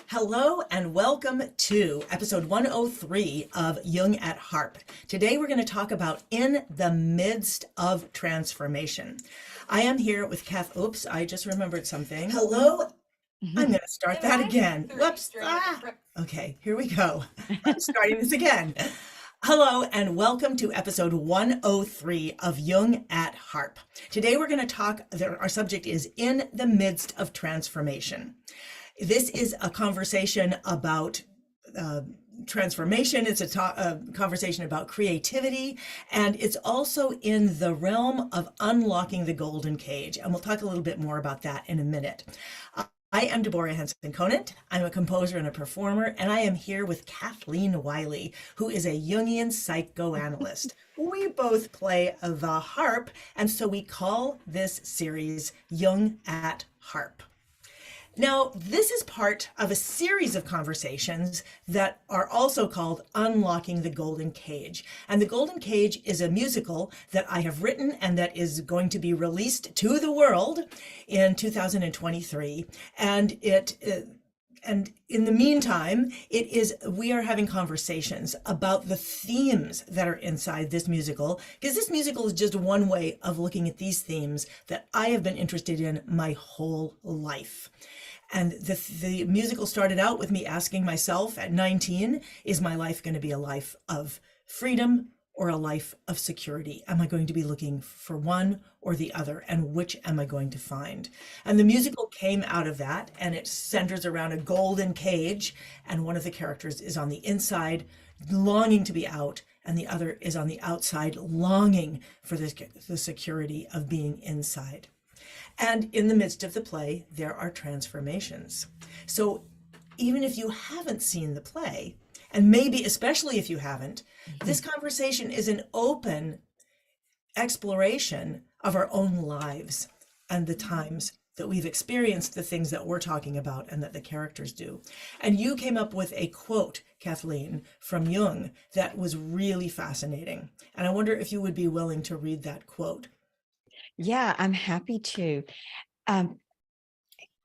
Hello and welcome to episode 103 of Jung at Harp. Today we're going to talk about in the midst of transformation. I am here with Oops, I just remembered something. Hello. I'm going to start that again. Whoops. Okay, here we go. I'm starting this again. Hello and welcome to episode 103 of Jung at Harp. Today we're going to talk, our subject is in the midst of transformation. This is a conversation about transformation. It's a conversation about creativity, and it's also in the realm of unlocking the golden cage. And we'll talk a little bit more about that in a minute. I am Deborah Henson-Conant. I'm a composer and a performer, and I am here with Kathleen Wiley, who is a Jungian psychoanalyst. We both play the harp, and so we call this series Jung at Harp. Now, this is part of a series of conversations that are also called Unlocking the Golden Cage. And the Golden Cage is a musical that I have written and that is going to be released to the world in 2023. And in the meantime, we are having conversations about the themes that are inside this musical, because this musical is just one way of looking at these themes that I have been interested in my whole life. And the musical started out with me asking myself at 19, is my life going to be a life of freedom or a life of security? Am I going to be looking for one or the other? And which am I going to find? And the musical came out of that, and it centers around a golden cage. And one of the characters is on the inside, longing to be out, and the other is on the outside, longing for the security of being inside. And in the midst of the play, there are transformations. So even if you haven't seen the play, and maybe especially if you haven't, this conversation is an open exploration of our own lives and the times that we've experienced the things that we're talking about and that the characters do. And you came up with a quote, Kathleen, from Jung that was really fascinating. And I wonder if you would be willing to read that quote. Yeah, I'm happy to.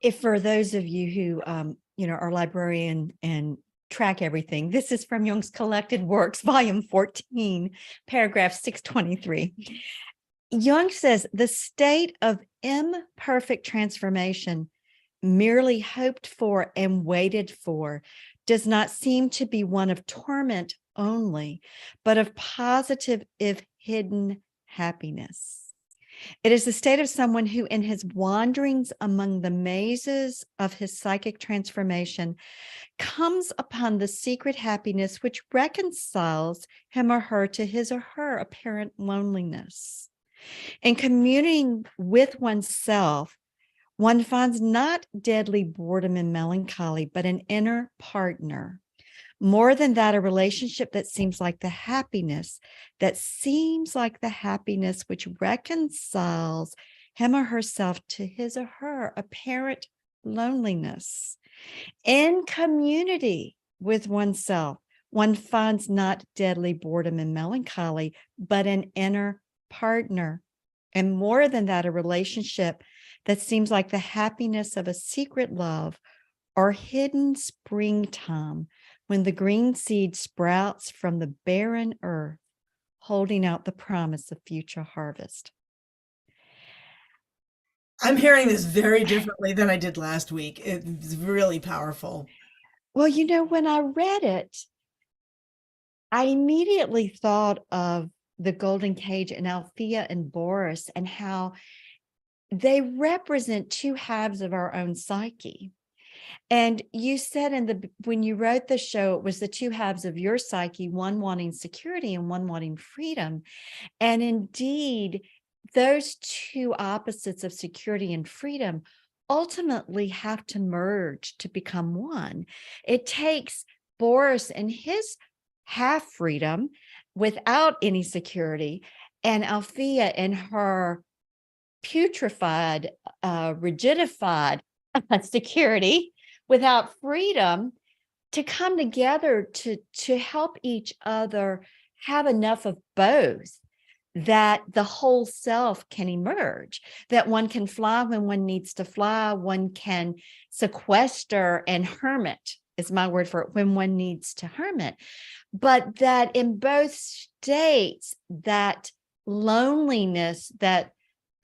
If for those of you who, are librarian and track everything, this is from Jung's Collected Works, volume 14, paragraph 623. Jung says, the state of imperfect transformation, merely hoped for and waited for, does not seem to be one of torment only, but of positive, if hidden, happiness. It is the state of someone who, in his wanderings among the mazes of his psychic transformation, comes upon the secret happiness which reconciles him or her to his or her apparent loneliness. In communing with oneself, one finds not deadly boredom and melancholy, but an inner partner. More than that, a relationship that seems like the happiness which reconciles him or herself to his or her apparent loneliness. In community with oneself, one finds not deadly boredom and melancholy, but an inner partner. And more than that, a relationship that seems like the happiness of a secret love or hidden springtime, when the green seed sprouts from the barren earth, holding out the promise of future harvest. I'm hearing this very differently than I did last week. It's really powerful. Well, when I read it, I immediately thought of the Golden Cage and Althea and Boris and how they represent two halves of our own psyche. And you said when you wrote the show, it was the two halves of your psyche, one wanting security and one wanting freedom. And indeed, those two opposites of security and freedom ultimately have to merge to become one. It takes Boris and his half freedom without any security, and Althea and her putrefied, rigidified security without freedom, to come together to help each other have enough of both that the whole self can emerge, that one can fly when one needs to fly, one can sequester and hermit is my word for it, when one needs to hermit. But that in both states, that loneliness that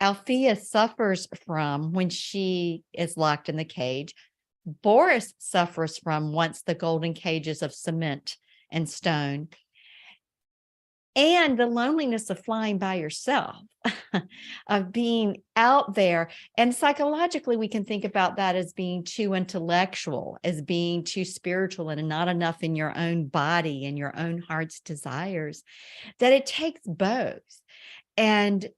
Althea suffers from when she is locked in the cage, Boris suffers from once the golden cages of cement and stone, and the loneliness of flying by yourself, of being out there. And psychologically, we can think about that as being too intellectual, as being too spiritual, and not enough in your own body and your own heart's desires, that it takes both. And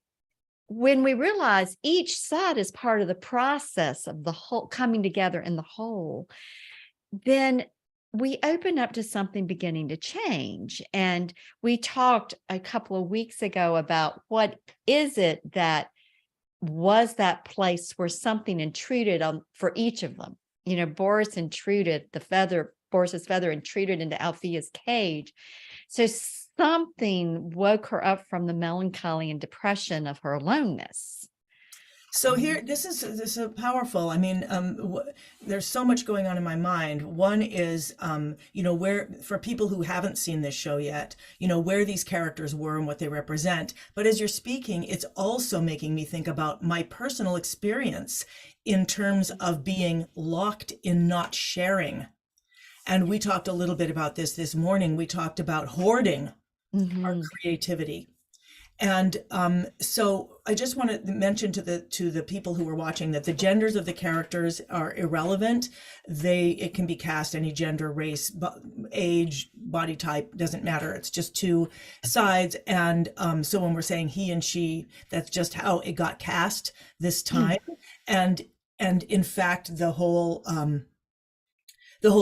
when we realize each side is part of the process of the whole coming together in the whole, then we open up to something beginning to change. And we talked a couple of weeks ago about what is it that was that place where something intruded on for each of them. You know, Boris's feather intruded into Althea's cage. So something woke her up from the melancholy and depression of her aloneness. So here, this is powerful. I mean, there's so much going on in my mind. One is, where, for people who haven't seen this show yet, where these characters were and what they represent. But as you're speaking, it's also making me think about my personal experience in terms of being locked in not sharing. And we talked a little bit about this morning. We talked about hoarding our creativity. And so I just want to mention to the people who are watching that the genders of the characters are irrelevant. It can be cast any gender, race, age, body type, doesn't matter. It's just two sides. And so when we're saying he and she, that's just how it got cast this time. And in fact, the whole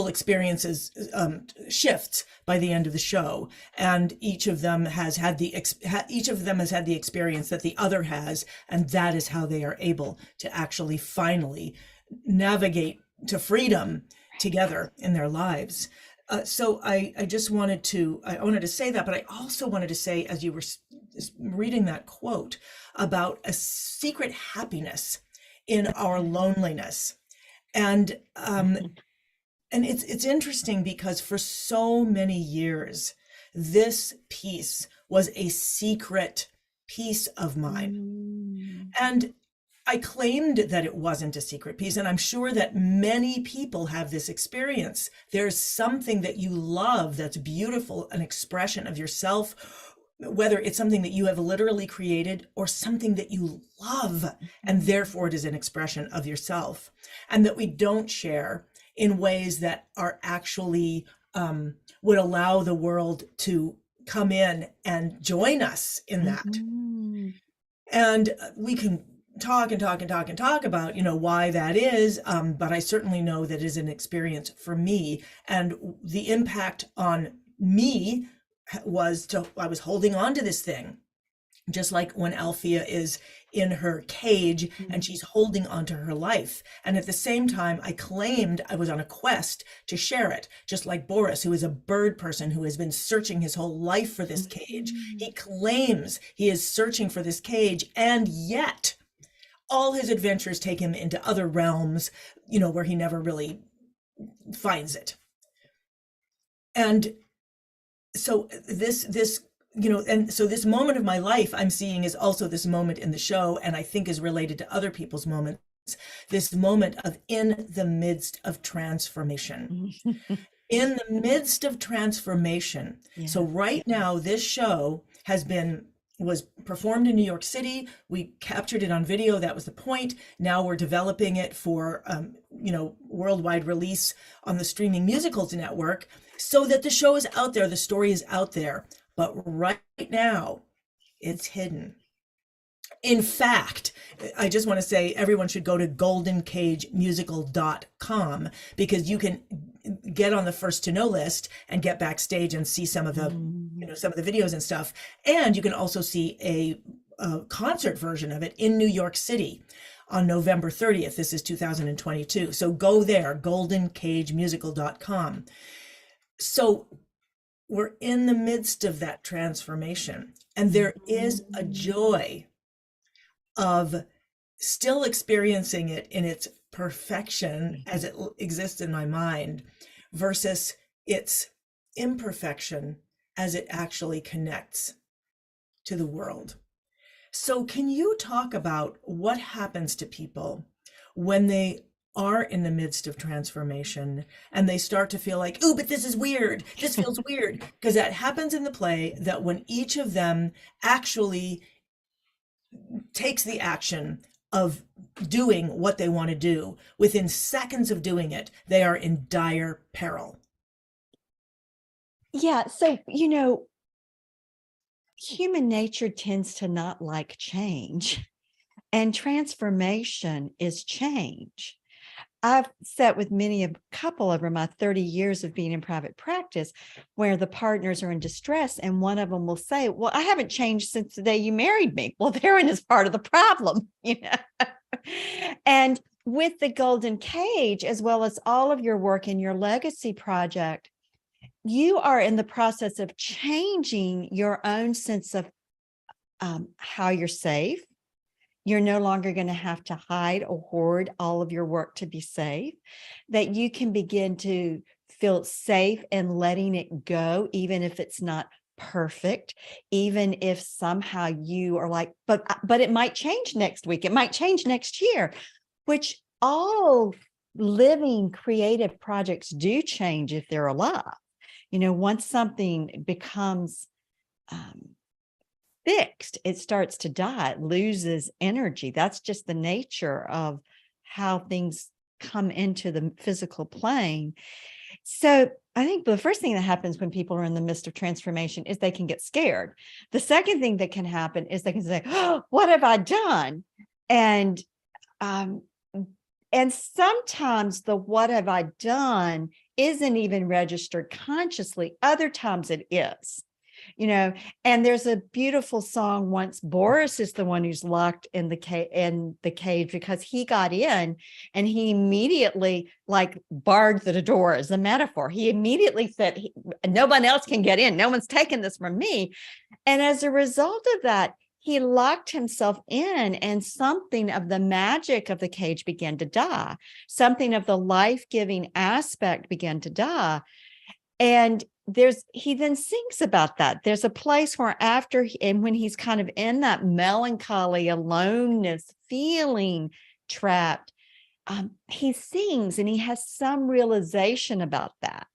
experience shifts by the end of the show, and each of them has had the experience that the other has, and that is how they are able to actually finally navigate to freedom together in their lives. So I wanted to say that, but I also wanted to say, as you were reading that quote, about a secret happiness in our loneliness. And it's interesting because for so many years, this piece was a secret piece of mine. And I claimed that it wasn't a secret piece. And I'm sure that many people have this experience. There's something that you love that's beautiful, an expression of yourself, whether it's something that you have literally created or something that you love, and therefore it is an expression of yourself, and that we don't share in ways that are actually would allow the world to come in and join us in that. And we can talk about, why that is. But I certainly know that it is an experience for me, and the impact on me was I was holding on to this thing, just like when Althea is in her cage and she's holding onto her life. And at the same time, I claimed I was on a quest to share it, just like Boris, who is a bird person who has been searching his whole life for this cage. He claims he is searching for this cage, and yet all his adventures take him into other realms, where he never really finds it. And so this moment of my life I'm seeing is also this moment in the show, and I think is related to other people's moments, this moment of in the midst of transformation. In the midst of transformation. Yeah. So right now, this show was performed in New York City. We captured it on video. That was the point. Now we're developing it for, worldwide release on the Streaming Musicals Network, so that the show is out there, the story is out there. But right now, it's hidden. In fact, I just want to say everyone should go to goldencagemusical.com, because you can get on the first to know list and get backstage and see some of the videos and stuff. And you can also see a concert version of it in New York City on November 30th. This is 2022. So go there, goldencagemusical.com. So we're in the midst of that transformation, and there is a joy of still experiencing it in its perfection as it exists in my mind versus its imperfection as it actually connects to the world. So, can you talk about what happens to people when they are in the midst of transformation and they start to feel like, oh, but this is weird. This feels weird. Because that happens in the play, that when each of them actually takes the action of doing what they want to do, within seconds of doing it, they are in dire peril. Yeah. So, human nature tends to not like change, and transformation is change. I've sat with a couple over my 30 years of being in private practice where the partners are in distress, and one of them will say, well, I haven't changed since the day you married me. Well, therein is part of the problem, And with the Golden Cage, as well as all of your work in your legacy project, you are in the process of changing your own sense of how you're safe. You're no longer going to have to hide or hoard all of your work to be safe, that you can begin to feel safe and letting it go, even if it's not perfect, even if somehow you are like, but it might change next week. It might change next year, which all living creative projects do change if they're alive. Once something becomes fixed, it starts to die, it loses energy. That's just the nature of how things come into the physical plane. So I think the first thing that happens when people are in the midst of transformation is they can get scared. The second thing that can happen is they can say, oh, what have I done? And sometimes the what have I done isn't even registered consciously. Other times it is. And there's a beautiful song, Once Boris is the one who's locked in the cage because he got in and he immediately barred the door as a metaphor. He immediately said, no one else can get in. No one's taking this from me. And as a result of that, he locked himself in, and something of the magic of the cage began to die. Something of the life-giving aspect began to die. And he then sings about that. There's a place where and when he's kind of in that melancholy, aloneness, feeling trapped, he sings and he has some realization about that.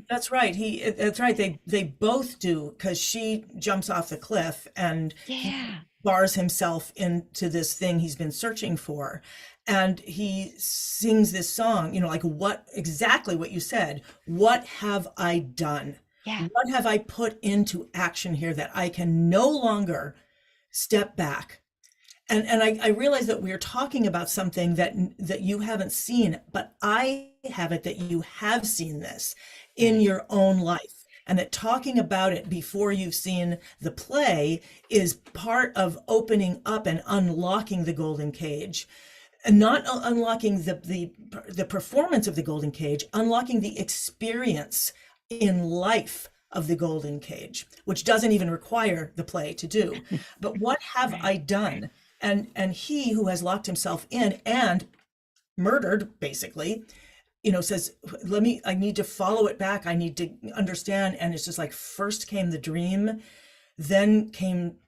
That's right. That's right. They both do, because she jumps off the cliff and he Yeah. bars himself into this thing he's been searching for. And he sings this song, like exactly what you said. What have I done? Yeah. What have I put into action here that I can no longer step back? And I realize that we're talking about something that you haven't seen, but I have it that you have seen this in Right. your own life, and that talking about it before you've seen the play is part of opening up and unlocking the golden cage, and not unlocking the performance of the golden cage, unlocking the experience in life of the golden cage, which doesn't even require the play to do. But what have Right. I done? And he who has locked himself in and murdered, basically, says, I need to follow it back. I need to understand. And it's just like, first came the dream, then came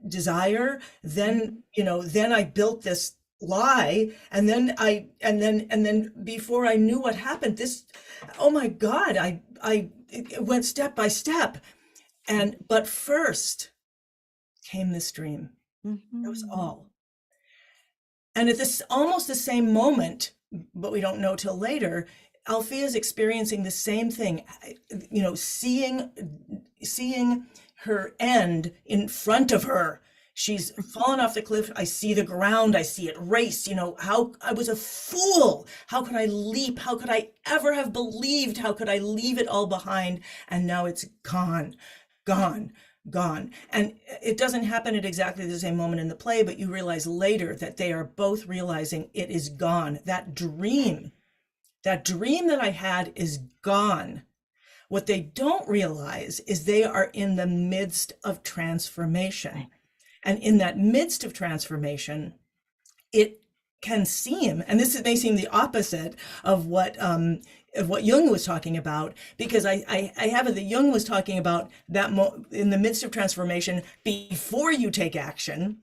desire, then, then I built this lie. And then before I knew what happened, oh my God, it went step by step. But first came this dream. That was Mhm. all. And at this almost the same moment, but we don't know till later, Althea's experiencing the same thing, seeing her end in front of her. She's fallen off the cliff. I see the ground. I see it race. How I was a fool. How could I leap? How could I ever have believed? How could I leave it all behind? And now it's gone, gone, gone. And it doesn't happen at exactly the same moment in the play, but you realize later that they are both realizing it is gone. That dream that I had is gone. What they don't realize is they are in the midst of transformation. And in that midst of transformation, it can seem, and may seem the opposite of what Jung was talking about, because I have it that Jung was talking about that in the midst of transformation before you take action,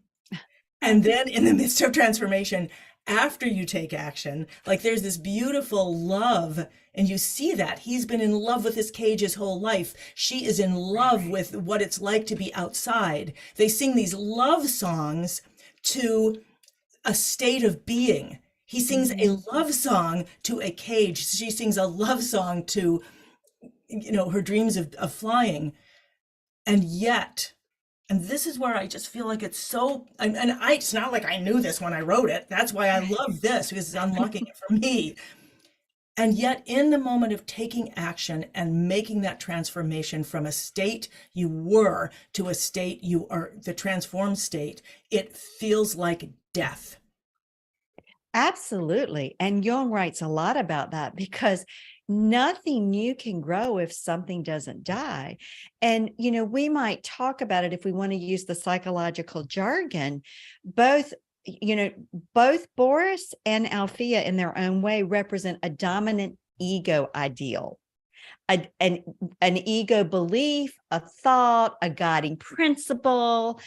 and then in the midst of transformation after you take action. Like there's this beautiful love, and you see that he's been in love with his cage his whole life. She is in love with what it's like to be outside. They sing these love songs to a state of being. He sings a love song to a cage. She sings a love song to, her dreams of flying. And yet, and this is where I just feel like it's so, it's not like I knew this when I wrote it. That's why I love this, because it's unlocking it for me. And yet, in the moment of taking action and making that transformation from a state you were to a state you are, the transformed state, it feels like death. Absolutely. And Jung writes a lot about that because nothing new can grow if something doesn't die. And, we might talk about it if we want to use the psychological jargon. Both Boris and Althea in their own way represent a dominant ego ideal, an ego belief, a thought, a guiding principle.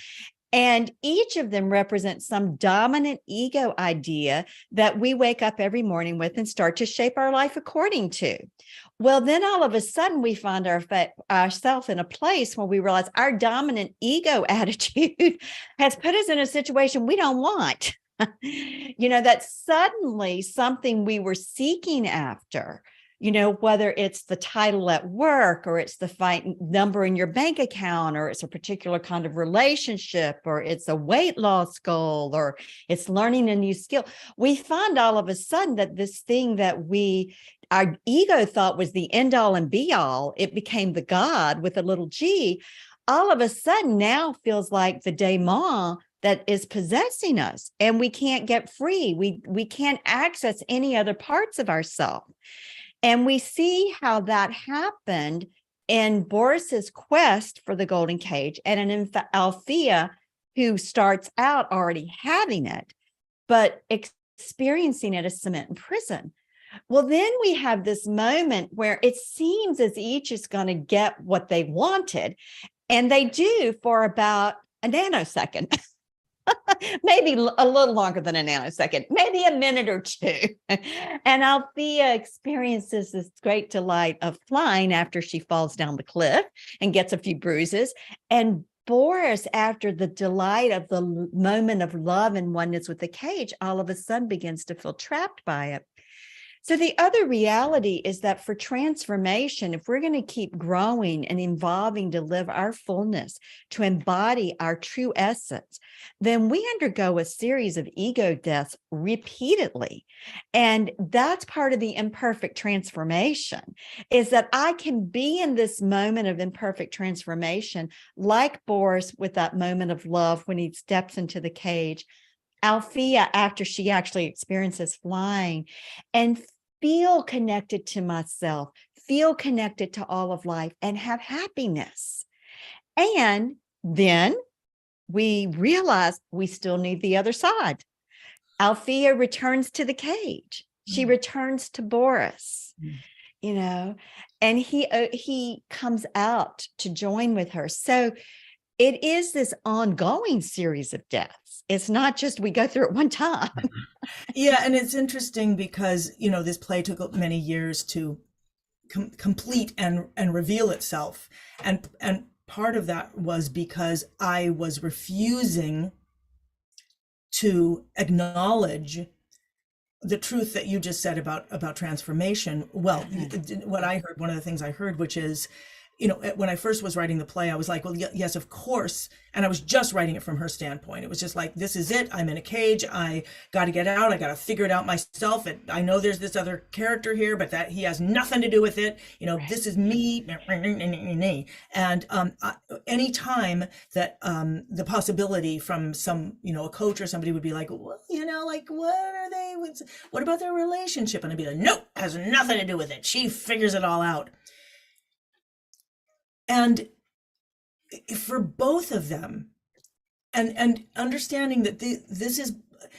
And each of them represents some dominant ego idea that we wake up every morning with and start to shape our life according to. Well, then all of a sudden we find ourselves in a place where we realize our dominant ego attitude has put us in a situation we don't want. That suddenly something we were seeking after, whether it's the title at work or it's the number in your bank account, or it's a particular kind of relationship, or it's a weight loss goal, or it's learning a new skill. We find all of a sudden that this thing that our ego thought was the end all and be all, it became the God with a little g, all of a sudden now feels like the daemon that is possessing us, and we can't get free. We can't access any other parts of ourselves. And we see how that happened in Boris's quest for the golden cage, and in Althea, who starts out already having it, but experiencing it as cement in prison. Well, then we have this moment where it seems as each is going to get what they wanted, and they do for about a nanosecond. Maybe a little longer than a nanosecond, maybe a minute or two. And Althea experiences this great delight of flying after she falls down the cliff and gets a few bruises. And Boris, after the delight of the moment of love and oneness with the cage, all of a sudden begins to feel trapped by it. So the other reality is that for transformation, if we're going to keep growing and evolving to live our fullness, to embody our true essence, then we undergo a series of ego deaths repeatedly. And that's part of the imperfect transformation, is that I can be in this moment of imperfect transformation, like Boris with that moment of love when he steps into the cage, Althea after she actually experiences flying, and feel connected to myself, feel connected to all of life, and have happiness. And then we realize we still need the other side. Althea returns to the cage. She returns to Boris, and he comes out to join with her. So it is this ongoing series of deaths. It's not just we go through it one time. Yeah, and it's interesting because, this play took many years to complete and reveal itself. And part of that was because I was refusing to acknowledge the truth that you just said about transformation. Well, what I heard, one of the things I heard, which is, when I first was writing the play, I was like, well, yes, of course. And I was just writing it from her standpoint. It was just like, this is it. I'm in a cage. I got to get out. I got to figure it out myself. And I know there's this other character here, but that he has nothing to do with it. This is me. And any time that the possibility from some, a coach or somebody would be like, well, what are they? What about their relationship? And I'd be like, nope, has nothing to do with it. She figures it all out. And for both of them, and understanding that this is,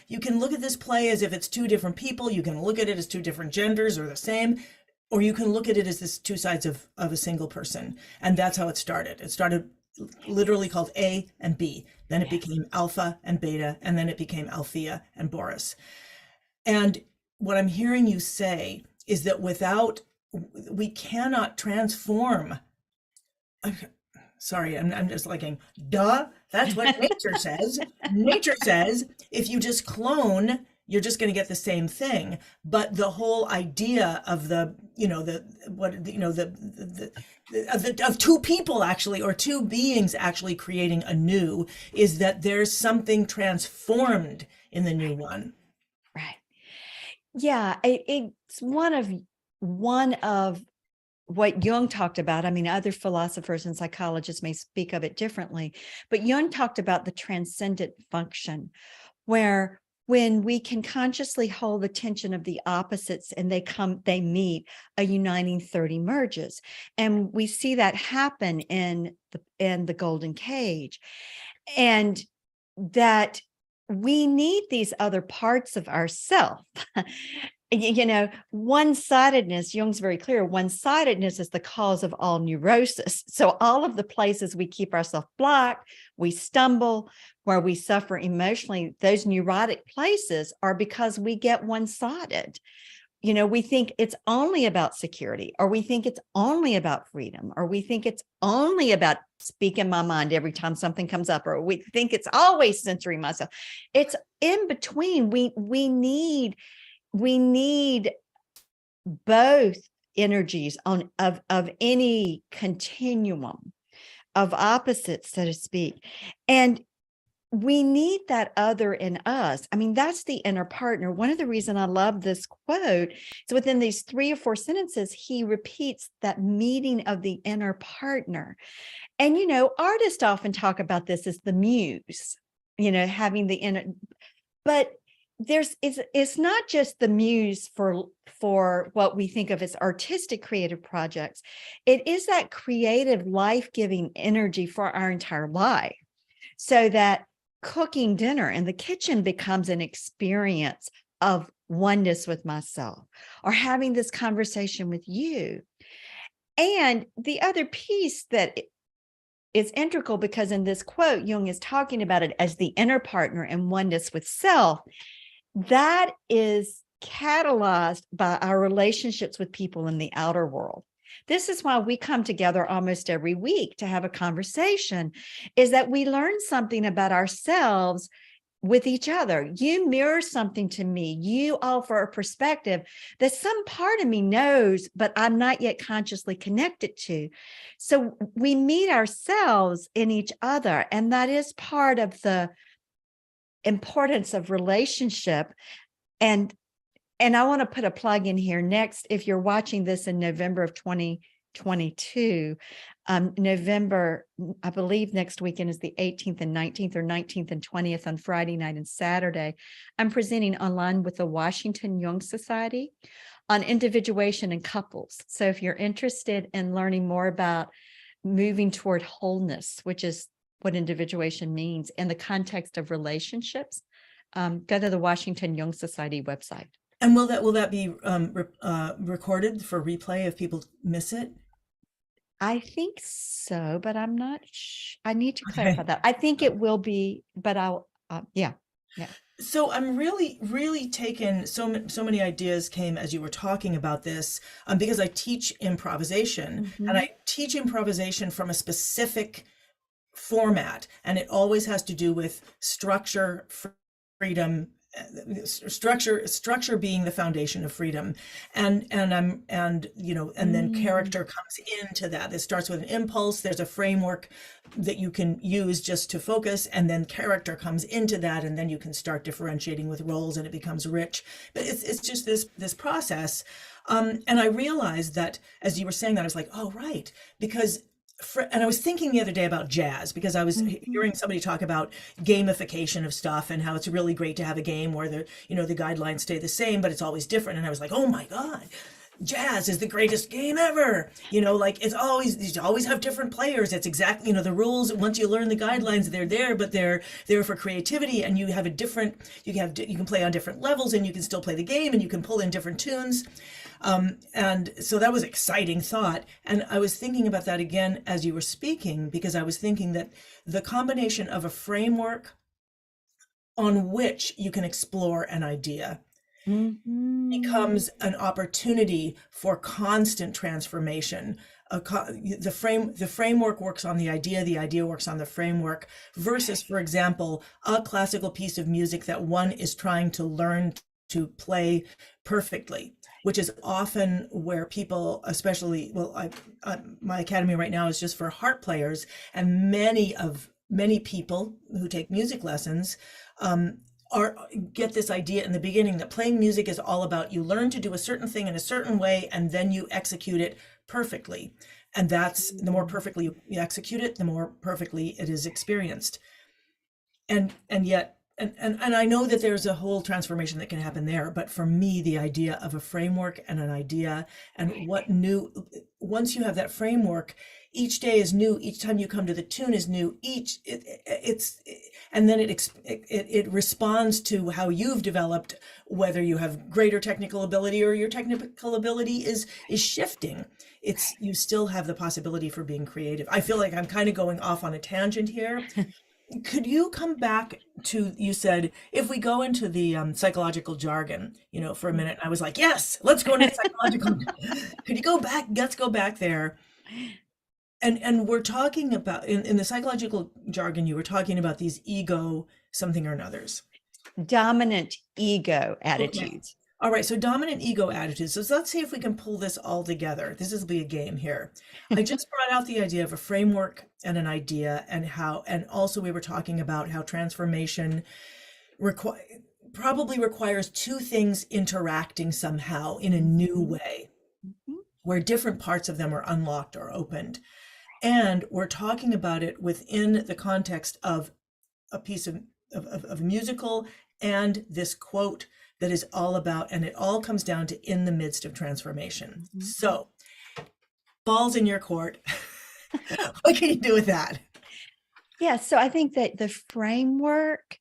you can look at this play as if it's two different people, you can look at it as two different genders or the same, or you can look at it as this two sides of a single person. And that's how it started. It started literally called A and B, then it Yes. became Alpha and Beta, and then it became Althea and Boris. And what I'm hearing you say is that we cannot transform. Sorry, I'm just liking, duh, that's what nature says. Nature says if you just clone, you're just going to get the same thing. But the whole idea of of two people actually, or two beings actually creating a new, is that there's something transformed in the new one. Right. Yeah, it's one of what Jung talked about. I mean, other philosophers and psychologists may speak of it differently, but Jung talked about the transcendent function, where when we can consciously hold the tension of the opposites and they meet, a uniting third emerges. And we see that happen in the golden cage. And that we need these other parts of ourself. One-sidedness, Jung's very clear, one-sidedness is the cause of all neurosis. So all of the places we keep ourselves blocked, we stumble, where we suffer emotionally, those neurotic places are because we get one-sided. We think it's only about security, or we think it's only about freedom, or we think it's only about speaking my mind every time something comes up, or we think it's always censoring myself. It's in between. We need both energies of any continuum of opposites, so to speak. And we need that other in us. I mean, that's the inner partner. One of the reasons I love this quote is within these 3 or 4 sentences, he repeats that meeting of the inner partner. And, artists often talk about this as the muse, having the inner, but it's not just the muse for what we think of as artistic creative projects. It is that creative life-giving energy for our entire life, so that cooking dinner in the kitchen becomes an experience of oneness with myself, or having this conversation with you. And the other piece that is integral, because in this quote, Jung is talking about it as the inner partner and oneness with self, that is catalyzed by our relationships with people in the outer world. This is why we come together almost every week to have a conversation, is that we learn something about ourselves with each other. You mirror something to me. You offer a perspective that some part of me knows, but I'm not yet consciously connected to. So we meet ourselves in each other, and that is part of the importance of relationship. And I want to put a plug in here. Next, if you're watching this in November of 2022, November, I believe next weekend is the 18th and 19th, or 19th and 20th on Friday night and Saturday. I'm presenting online with the Washington Jung Society on individuation and couples. So if you're interested in learning more about moving toward wholeness, which is what individuation means in the context of relationships, go to the Washington Jung Society website. And will that be recorded for replay if people miss it? I think so, but I'm not I need to clarify that. I think it will be, but I'll, yeah. So I'm really, really taken. So many ideas came as you were talking about this, because I teach improvisation, Mm-hmm. and I teach improvisation from a specific format, and it always has to do with structure, freedom, structure being the foundation of freedom, and then character comes into that. It starts with an impulse. There's a framework that you can use just to focus, and then character comes into that, and then you can start differentiating with roles, and it becomes rich. But it's just this process, and I realized that as you were saying that, I was like, oh right, because and I was thinking the other day about jazz, because I was hearing somebody talk about gamification of stuff and how it's really great to have a game where the guidelines stay the same, but it's always different. And I was like, oh my God, jazz is the greatest game ever. Like it's always, you always have different players. It's exactly, the rules. Once you learn the guidelines, they're there, but they're there for creativity. And you have a different, you can play on different levels, and you can still play the game, and you can pull in different tunes. And so that was exciting thought. And I was thinking about that again as you were speaking, because I was thinking that the combination of a framework on which you can explore an idea Mhm. becomes an opportunity for constant transformation. The framework works on the idea works on the framework, versus, for example, a classical piece of music that one is trying to learn to play perfectly, which is often where people, especially, well, my academy right now is just for harp players, and many people who take music lessons are get this idea in the beginning that playing music is all about, you learn to do a certain thing in a certain way and then you execute it perfectly. And that's, the more perfectly you execute it, the more perfectly it is experienced. And yet, and I know that there's a whole transformation that can happen there, but for me, the idea of a framework and an idea, and what new, once you have that framework, each day is new, each time you come to the tune is new, and then it responds to how you've developed, whether you have greater technical ability or your technical ability is shifting. It's, you still have the possibility for being creative. I feel like I'm kind of going off on a tangent here. Could you come back to, you said, if we go into the psychological jargon, for a minute, and I was like, yes, let's go into the psychological. Could you go back? Let's go back there. And we're talking about, in the psychological jargon, you were talking about these ego something or another's. Dominant ego Okay. attitudes. All right, so dominant ego attitudes. So let's see if we can pull this all together. This will be a game here. I just brought out the idea of a framework and an idea, and also we were talking about how transformation probably requires two things interacting somehow in a new way, Mhm. where different parts of them are unlocked or opened. And we're talking about it within the context of a piece of a musical, and this quote that is all about, and it all comes down to in the midst of transformation. Mhm. So, balls in your court. What can you do with that? Yeah, so I think that the framework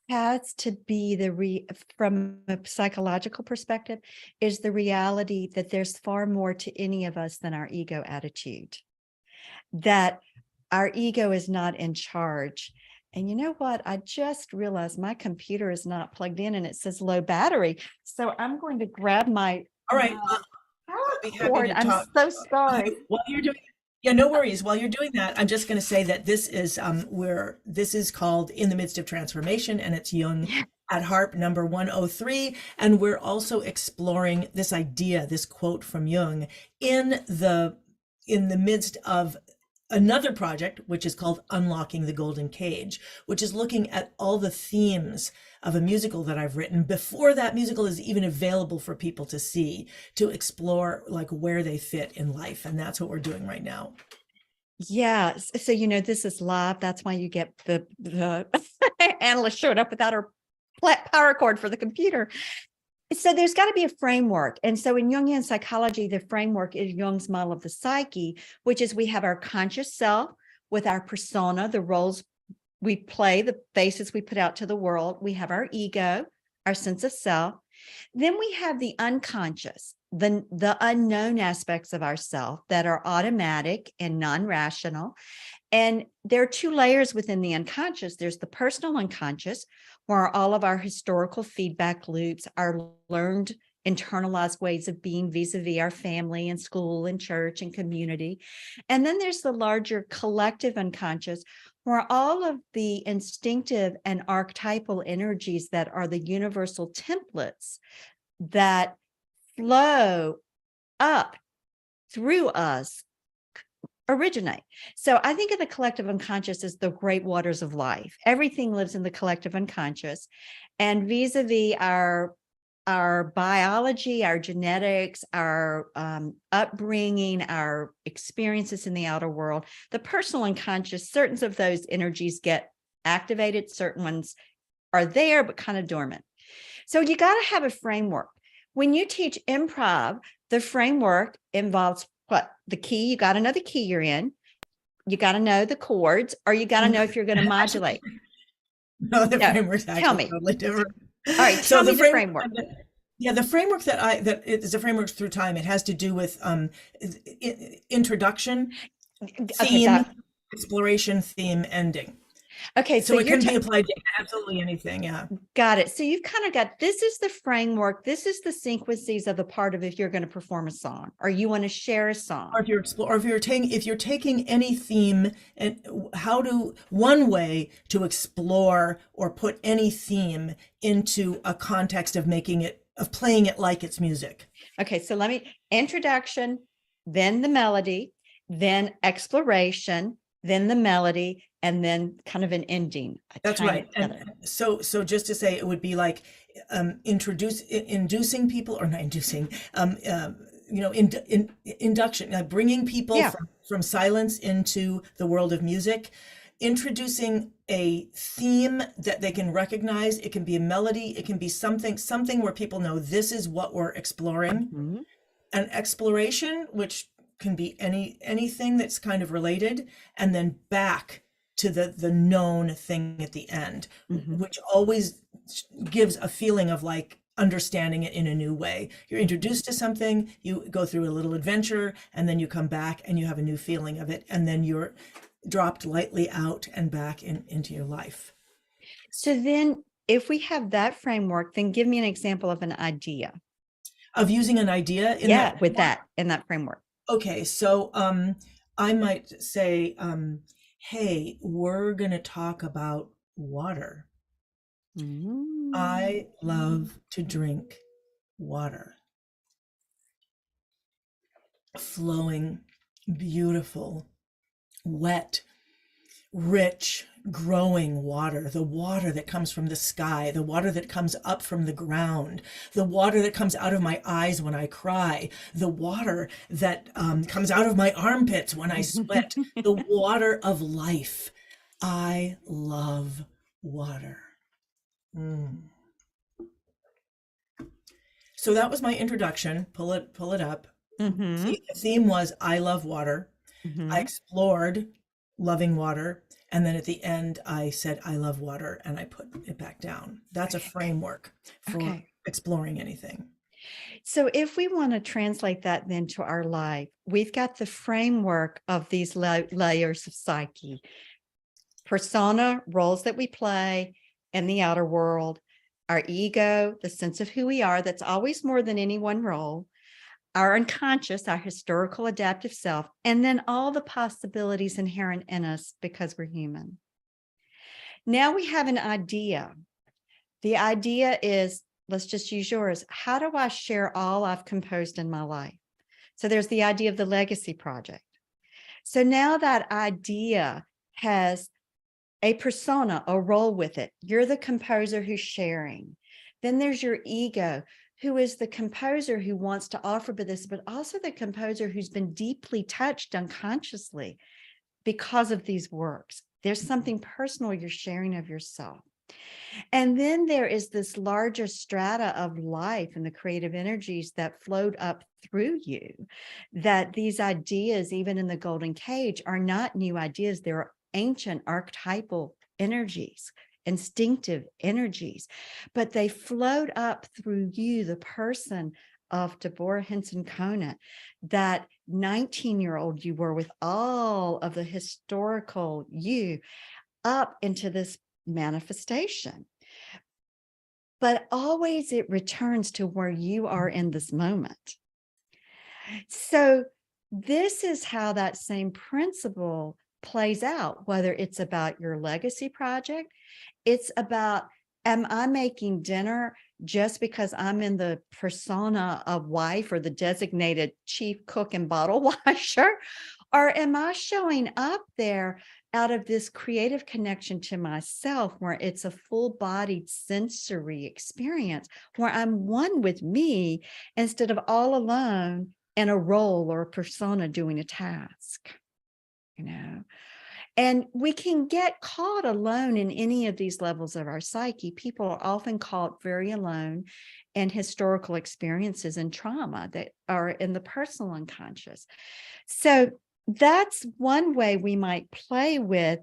has to be from a psychological perspective, is the reality that there's far more to any of us than our ego attitude, that our ego is not in charge. And you know what? I just realized my computer is not plugged in and it says low battery. So I'm going to grab All right, power I'll be happy cord. to I'm talk. so sorry. While you're doing, yeah, no worries. While you're doing that, I'm just going to say that this is where this is called In the Midst of Transformation, and it's Jung at Harp number 103. And we're also exploring this idea, this quote from Jung, in the midst of another project, which is called Unlocking the Golden Cage, which is looking at all the themes of a musical that I've written before that musical is even available for people to see, to explore like where they fit in life. And that's what we're doing right now. Yeah. So, this is live. That's why you get the analyst showed up without her power cord for the computer. So there's got to be a framework. And so in Jungian psychology, the framework is Jung's model of the psyche, which is we have our conscious self with our persona, the roles we play, the faces we put out to the world. We have our ego, our sense of self. Then we have the unconscious, the unknown aspects of ourself that are automatic and non-rational. And there are two layers within the unconscious. There's the personal unconscious, where all of our historical feedback loops, our learned internalized ways of being vis-a-vis our family and school and church and community. And then there's the larger collective unconscious, where all of the instinctive and archetypal energies that are the universal templates that flow up through us originate. So I think of the collective unconscious as the great waters of life. Everything lives in the collective unconscious. And vis-a-vis our biology, our genetics, our upbringing, our experiences in the outer world, the personal unconscious, certain of those energies get activated, certain ones are there, but kind of dormant. So you got to have a framework. when you teach improv, the framework involves what? The key, you got to know the key you're in. You got to know the chords, or you got to know if you're going to modulate. No, the No, framework's tell actually me. totally different. All right, So tell me the the framework. yeah, the framework that is a framework through time. It has to do with introduction, Okay, theme, exploration, theme, ending. okay, so So it you're can be applied to absolutely anything. Yeah. got it. So you've kind of got, this is the framework. This is the sequences of the part of if you're going to perform a song or you want to share a song. Or if you're taking any theme and one way to explore or put any theme into a context of playing it like it's music. Okay, so let me, introduction, then the melody, then exploration, then the melody, and then kind of an ending. That's right. And so just to say, it would be like inducing people, or not inducing, induction, bringing people from silence into the world of music, introducing a theme that they can recognize. It can be a melody. It can be something where people know this is what we're exploring. Mm-hmm. An exploration, which can be anything that's kind of related, and then back to the known thing at the end, Mm-hmm. which always gives a feeling of like understanding it in a new way. You're introduced to something, you go through a little adventure, and then you come back and you have a new feeling of it, and then you're dropped lightly out and back into your life. So then if we have that framework, then give me an example of an idea. Of using an idea in that framework. Okay, so I might say, hey, we're going to talk about water. Mm-hmm. I love to drink water. Flowing, beautiful, wet, rich, growing water, the water that comes from the sky, the water that comes up from the ground, the water that comes out of my eyes when I cry, the water that comes out of my armpits when I sweat, the water of life. I love water. So that was my introduction. Pull it up. Mm-hmm. The theme was I love water. Mm-hmm. I explored loving water. And then at the end, I said, I love water, and I put it back down. That's a framework for exploring anything. So if we want to translate that then to our life, we've got the framework of these layers of psyche. Persona, roles that we play in the outer world, our ego, the sense of who we are, that's always more than any one role, our unconscious, our historical adaptive self, and then all the possibilities inherent in us because we're human. Now we have an idea. The idea is, let's just use yours. How do I share all I've composed in my life? So there's the idea of the legacy project. So now that idea has a persona, a role with it. You're the composer who's sharing. Then there's your ego, who is the composer who wants to offer this, but also the composer who's been deeply touched unconsciously because of these works. There's something personal you're sharing of yourself. And then there is this larger strata of life and the creative energies that flowed up through you, that these ideas, even in the golden cage, are not new ideas. They're ancient archetypal energies, instinctive energies, but they flowed up through you, the person of Deborah Henson-Conant, that 19-year-old you were with all of the historical you up into this manifestation. But always it returns to where you are in this moment. So this is how that same principle plays out, whether it's about your legacy project, it's about, am I making dinner just because I'm in the persona of wife or the designated chief cook and bottle washer? Or am I showing up there out of this creative connection to myself, where it's a full-bodied sensory experience, where I'm one with me instead of all alone in a role or a persona doing a task? And we can get caught alone in any of these levels of our psyche. People are often caught very alone and historical experiences and trauma that are in the personal unconscious. So that's one way we might play with.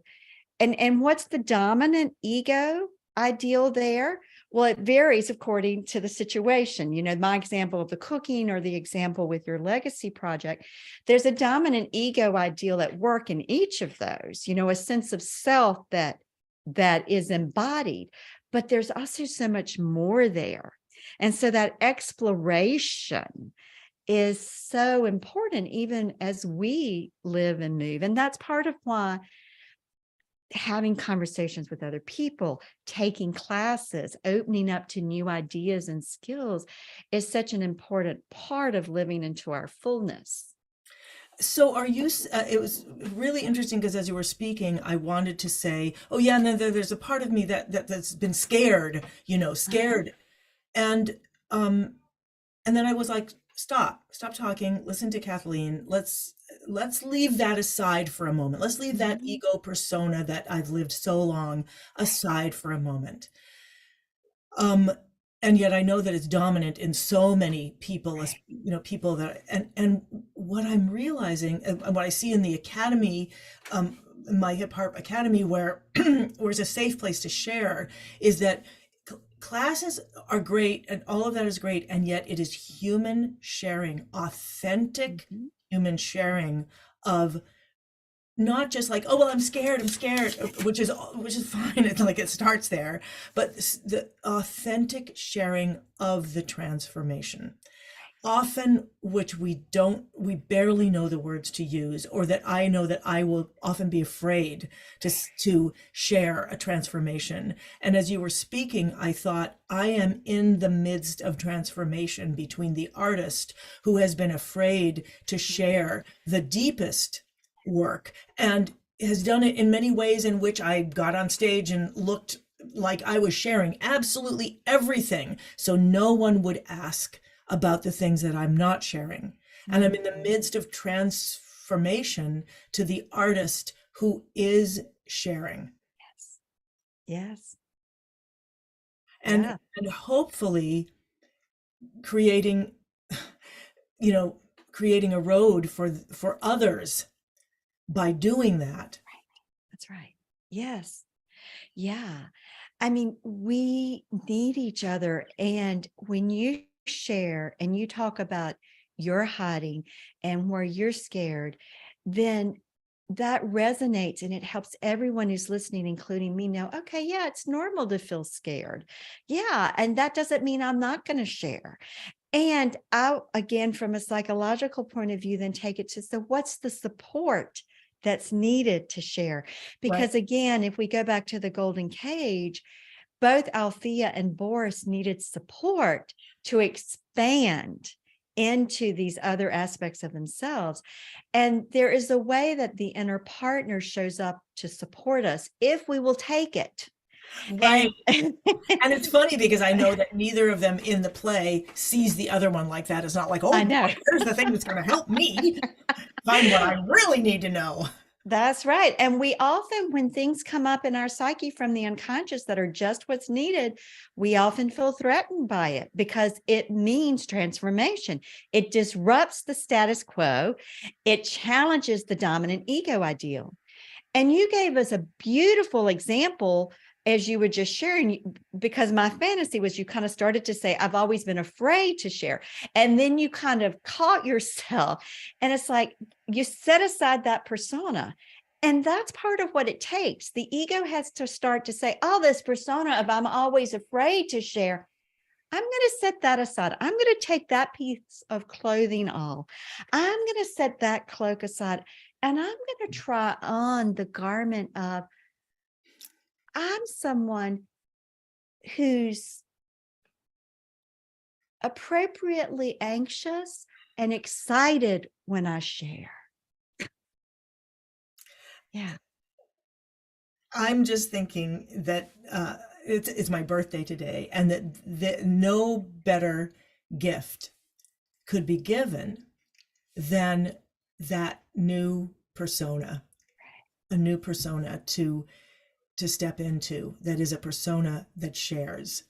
And what's the dominant ego ideal there? Well, it varies according to the situation. My example of the cooking or the example with your legacy project, there's a dominant ego ideal at work in each of those, a sense of self that is embodied, but there's also so much more there. And so that exploration is so important, even as we live and move. And that's part of why having conversations with other people, taking classes, opening up to new ideas and skills is such an important part of living into our fullness. So it was really interesting because as you were speaking, I wanted to say, oh yeah, and then there's a part of me that's been scared, scared. And um and then I was like, stop talking, listen to Kathleen. Let's leave that aside for a moment. Let's leave that Mhm. ego persona that I've lived so long aside for a moment. Um, and yet I know that it's dominant in so many people, as people that, and what I'm realizing, and what I see in the academy, my Hip Harp Academy, where where it's a safe place to share, is that classes are great and all of that is great, and yet it is human sharing, authentic Mhm. human sharing of not just like, oh well, I'm scared, which is fine. It's like it starts there, but the authentic sharing of the transformation, often which we barely know the words to use, or that I know that I will often be afraid to share a transformation. And as you were speaking, I thought I am in the midst of transformation between the artist who has been afraid to share the deepest work and has done it in many ways in which I got on stage and looked like I was sharing absolutely everything, so no one would ask about the things that I'm not sharing. And I'm in the Mhm. midst of transformation to the artist who is sharing. Yes. Yes. And Yeah. and hopefully creating, you know, creating a road for others by doing that. That's right. Yes. Yeah. I mean, we need each other. And when you share and you talk about your hiding and where you're scared, then that resonates and it helps everyone who's listening, including me, know, okay, yeah, it's normal to feel scared. Yeah. And that doesn't mean I'm not going to share. And I, again, from a psychological point of view, then take it to, so what's the support that's needed to share? Right. Because again, if we go back to the golden cage, both Althea and Boris needed support to expand into these other aspects of themselves. And there is a way that the inner partner shows up to support us if we will take it. Right. And And it's funny because I know that neither of them in the play sees the other one like that. It's not like, oh I know. boy, here's the thing that's going to help me find what I really need to know. That's right. And we often, when things come up in our psyche from the unconscious that are just what's needed, we often feel threatened by it because it means transformation. It disrupts the status quo. It challenges the dominant ego ideal. And you gave us a beautiful example as you were just sharing, because my fantasy was you kind of started to say, I've always been afraid to share. And then you kind of caught yourself. And it's like you set aside that persona. And that's part of what it takes. The ego has to start to say, oh, this persona of I'm always afraid to share. I'm going to set that aside. I'm going to take that piece of clothing off. I'm going to set that cloak aside. And I'm going to try on the garment of I'm someone who's appropriately anxious and excited when I share. Yeah. I'm just thinking that it's my birthday today, and that no better gift could be given than that new persona, a new persona to step into, that is a persona that shares.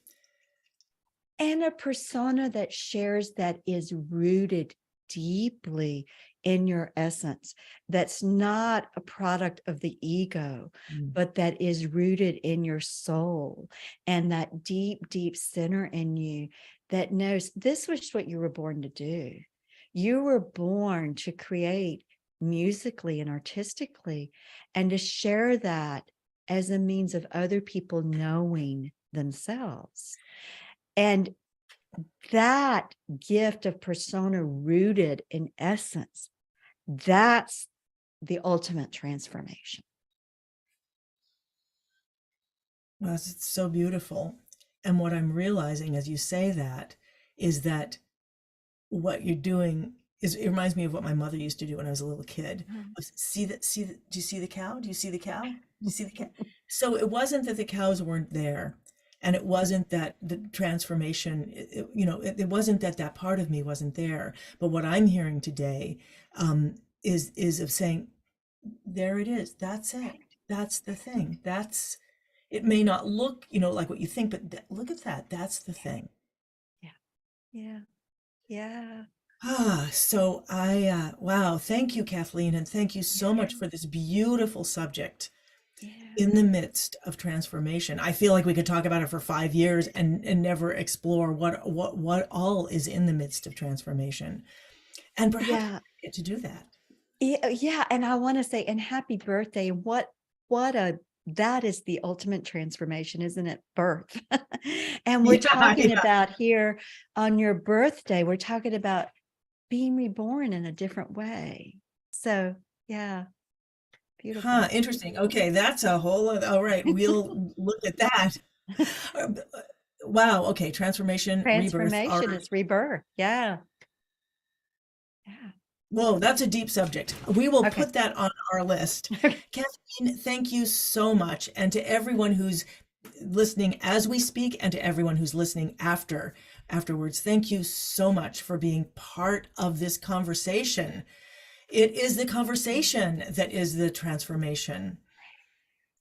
and a persona that shares, that is rooted deeply in your essence, that's not a product of the ego, Mm. but that is rooted in your soul, and that deep, deep center in you that knows this was what you were born to do. You were born to create musically and artistically, and to share that as a means of other people knowing themselves. And that gift of persona rooted in essence, that's the ultimate transformation. Well, it's so beautiful. And what I'm realizing as you say that is that what you're doing is, it reminds me of what my mother used to do when I was a little kid. Was, do you see the cow? Do you see the cow? Do you see the cow? So it wasn't that the cows weren't there, and it wasn't that the transformation, it wasn't that that part of me wasn't there. But what I'm hearing today is of saying, there it is. That's it. That's the thing. That's, it may not look, like what you think, but look at that. That's the thing. Yeah, yeah, yeah, So wow, thank you, Kathleen, and thank you so yeah, much for this beautiful subject yeah, in the midst of transformation. I feel like we could talk about it for 5 years and never explore what all is in the midst of transformation. And perhaps yeah, we get to do that. yeah. And I want to say, and happy birthday. That is the ultimate transformation, isn't it? Birth. And we're Yeah, talking yeah. about here on your birthday, we're talking about being reborn in a different way. So, yeah, beautiful. Interesting. Okay, that's a whole all right, we'll look at that. Uh, b- uh, Wow, okay, transformation, rebirth. All Transformation right. is rebirth. Yeah. Yeah. Whoa, that's a deep subject. We will Okay. put that on our list. Kathleen, thank you so much. And to everyone who's listening as we speak, and to everyone who's listening afterwards, thank you so much for being part of this conversation. It is the conversation that is the transformation.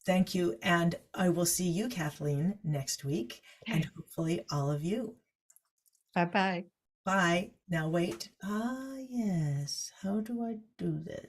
Thank you. And I will see you, Kathleen, next week, and Okay. hopefully all of you. Bye-bye. Bye. Now wait. Ah, yes. How do I do this?